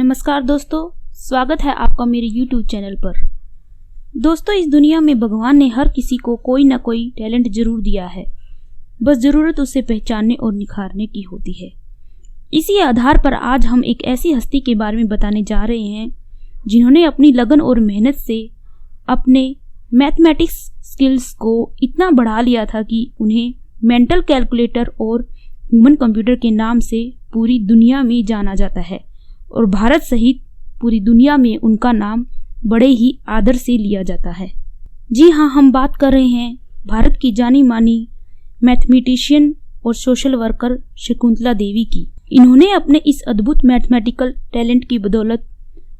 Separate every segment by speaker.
Speaker 1: नमस्कार दोस्तों, स्वागत है आपका मेरे YouTube चैनल पर। दोस्तों, इस दुनिया में भगवान ने हर किसी को कोई ना कोई टैलेंट जरूर दिया है, बस ज़रूरत उसे पहचानने और निखारने की होती है। इसी आधार पर आज हम एक ऐसी हस्ती के बारे में बताने जा रहे हैं जिन्होंने अपनी लगन और मेहनत से अपने मैथमेटिक्स स्किल्स को इतना बढ़ा लिया था कि उन्हें मेंटल कैलकुलेटर और ह्यूमन कंप्यूटर के नाम से पूरी दुनिया में जाना जाता है और भारत सहित पूरी दुनिया में उनका नाम बड़े ही आदर से लिया जाता है। जी हाँ, हम बात कर रहे हैं भारत की जानी मानी मैथमेटिशियन और सोशल वर्कर शकुंतला देवी की। इन्होंने अपने इस अद्भुत मैथमेटिकल टैलेंट की बदौलत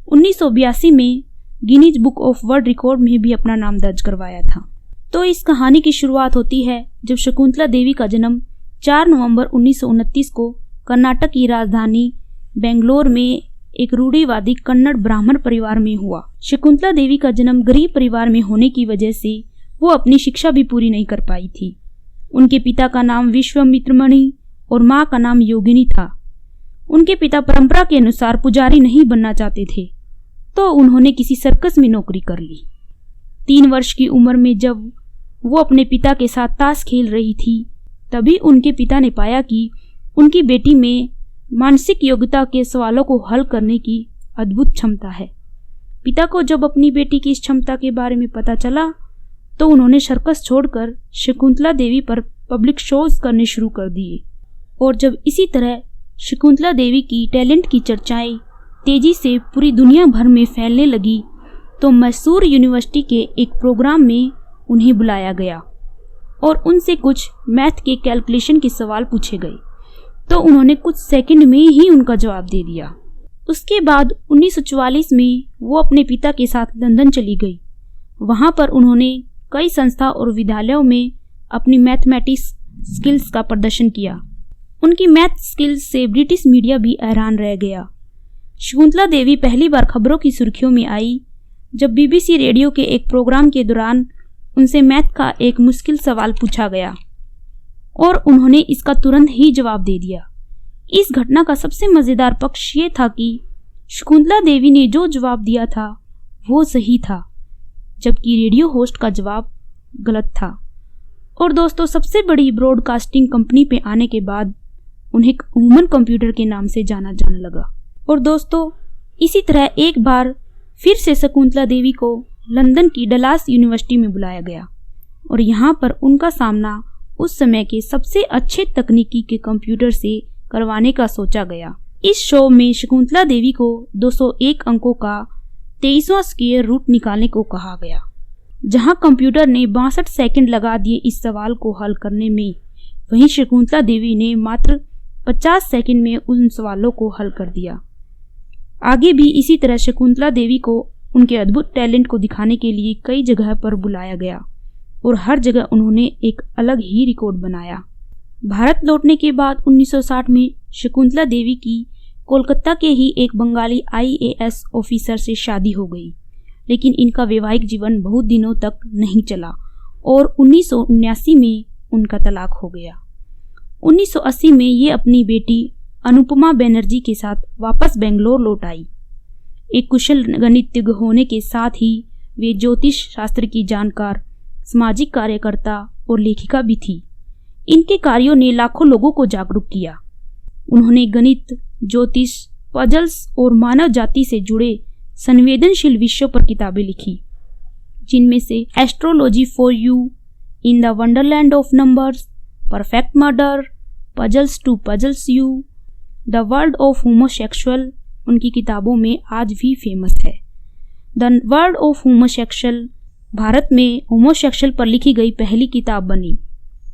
Speaker 1: 1982 में Guinness book of world record में भी अपना नाम दर्ज करवाया था। तो इस कहानी की शुरुआत होती है जब शकुंतला देवी का जन्म 4 नवंबर 1929 को कर्नाटक की राजधानी बेंगलोर में एक रूढ़िवादी कन्नड़ ब्राह्मण परिवार में हुआ। शकुंतला देवी का जन्म गरीब परिवार में होने की वजह से वो अपनी शिक्षा भी पूरी नहीं कर पाई थी। उनके पिता का नाम विश्वामित्रमणि और माँ का नाम योगिनी था। उनके पिता परंपरा के अनुसार पुजारी नहीं बनना चाहते थे, तो उन्होंने किसी सर्कस में नौकरी कर ली। 3 वर्ष की उम्र में जब वो अपने पिता के साथ ताश खेल रही थी, तभी उनके पिता ने पाया कि उनकी बेटी में मानसिक योग्यता के सवालों को हल करने की अद्भुत क्षमता है। पिता को जब अपनी बेटी की इस क्षमता के बारे में पता चला तो उन्होंने सर्कस छोड़कर शकुंतला देवी पर पब्लिक शोज करने शुरू कर दिए। और जब इसी तरह शकुंतला देवी की टैलेंट की चर्चाएं तेजी से पूरी दुनिया भर में फैलने लगी तो मैसूर यूनिवर्सिटी के एक प्रोग्राम में उन्हें बुलाया गया और उनसे कुछ मैथ के कैलकुलेशन के सवाल पूछे गए, तो उन्होंने कुछ सेकंड में ही उनका जवाब दे दिया। उसके बाद 1944 में वो अपने पिता के साथ लंदन चली गई। वहाँ पर उन्होंने कई संस्था और विद्यालयों में अपनी मैथमेटिक्स स्किल्स का प्रदर्शन किया। उनकी मैथ स्किल्स से ब्रिटिश मीडिया भी हैरान रह गया। शकुंतला देवी पहली बार खबरों की सुर्खियों में आई जब BBC रेडियो के एक प्रोग्राम के दौरान उनसे मैथ का एक मुश्किल सवाल पूछा गया और उन्होंने इसका तुरंत ही जवाब दे दिया। इस घटना का सबसे मज़ेदार पक्ष ये था कि शकुंतला देवी ने जो जवाब दिया था वो सही था, जबकि रेडियो होस्ट का जवाब गलत था। और दोस्तों, सबसे बड़ी ब्रॉडकास्टिंग कंपनी पे आने के बाद उन्हें ह्यूमन कंप्यूटर के नाम से जाना जाने लगा। और दोस्तों, इसी तरह एक बार फिर से शकुंतला देवी को लंदन की डलास यूनिवर्सिटी में बुलाया गया और यहाँ पर उनका सामना उस समय के सबसे अच्छे तकनीकी के कंप्यूटर से करवाने का सोचा गया। इस शो में शकुंतला देवी को 201 अंकों का 23वां स्क्वायर रूट निकालने को कहा गया, जहां कंप्यूटर ने 62 सेकंड लगा दिए इस सवाल को हल करने में। वहीं शकुंतला देवी ने मात्र 50 सेकंड में उन सवालों को हल कर दिया। आगे भी इसी तरह शकुंतला देवी को उनके अद्भुत टैलेंट को दिखाने के लिए कई जगह पर बुलाया गया और हर जगह उन्होंने एक अलग ही रिकॉर्ड बनाया। भारत लौटने के बाद 1960 में शकुंतला देवी की कोलकाता के ही एक बंगाली IAS ऑफिसर से शादी हो गई, लेकिन इनका वैवाहिक जीवन बहुत दिनों तक नहीं चला और 1979 में उनका तलाक हो गया। 1980 में ये अपनी बेटी अनुपमा बनर्जी के साथ वापस बेंगलोर लौट आई। एक कुशल गणितज्ञ होने के साथ ही वे ज्योतिष शास्त्र की जानकार, सामाजिक कार्यकर्ता और लेखिका भी थी। इनके कार्यों ने लाखों लोगों को जागरूक किया। उन्होंने गणित, ज्योतिष, पजल्स और मानव जाति से जुड़े संवेदनशील विषयों पर किताबें लिखी, जिनमें से astrology for you, in the wonderland of numbers, perfect murder, puzzles to puzzle you, the world of homosexual उनकी किताबों में आज भी फेमस है। द वर्ल्ड ऑफ होमोसेक्सुअल भारत में होमोसेक्सुअल पर लिखी गई पहली किताब बनी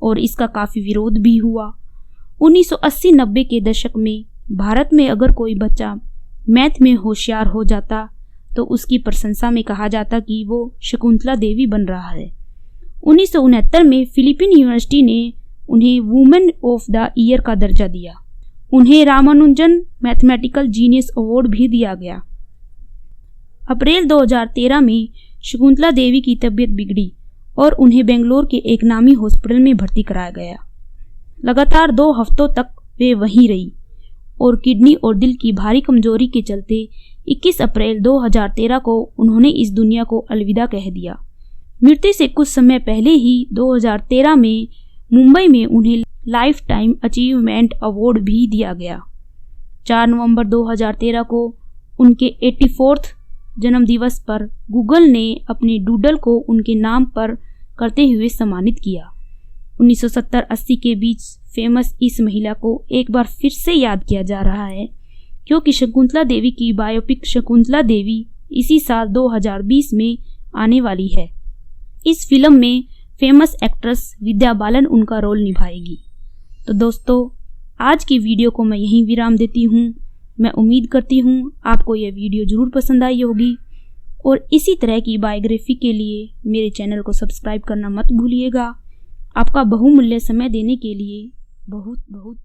Speaker 1: और इसका काफ़ी विरोध भी हुआ। 1980-90 के दशक में भारत में अगर कोई बच्चा मैथ में होशियार हो जाता तो उसकी प्रशंसा में कहा जाता कि वो शकुंतला देवी बन रहा है। 1969 में फिलीपीन यूनिवर्सिटी ने उन्हें वुमेन ऑफ द ईयर का दर्जा दिया। उन्हें रामानुजन मैथमेटिकल जीनियस अवार्ड भी दिया गया। अप्रैल 2013 में शकुंतला देवी की तबीयत बिगड़ी और उन्हें बेंगलोर के एक नामी हॉस्पिटल में भर्ती कराया गया। लगातार 2 हफ्तों तक वे वहीं रही और किडनी और दिल की भारी कमजोरी के चलते 21 अप्रैल 2013 को उन्होंने इस दुनिया को अलविदा कह दिया। मृत्यु से कुछ समय पहले ही 2013 में मुंबई में उन्हें लाइफ टाइम अचीवमेंट अवार्ड भी दिया गया। 4 नवंबर 2013 को उनके 84th जन्मदिवस पर गूगल ने अपने डूडल को उनके नाम पर करते हुए सम्मानित किया। 1970-80 के बीच फेमस इस महिला को एक बार फिर से याद किया जा रहा है, क्योंकि शकुंतला देवी की बायोपिक शकुंतला देवी इसी साल 2020 में आने वाली है। इस फिल्म में फेमस एक्ट्रेस विद्या बालन उनका रोल निभाएगी। तो दोस्तों, आज की वीडियो को मैं यहीं विराम देती हूँ। मैं उम्मीद करती हूँ आपको यह वीडियो ज़रूर पसंद आई होगी और इसी तरह की बायोग्राफी के लिए मेरे चैनल को सब्सक्राइब करना मत भूलिएगा। आपका बहुमूल्य समय देने के लिए बहुत बहुत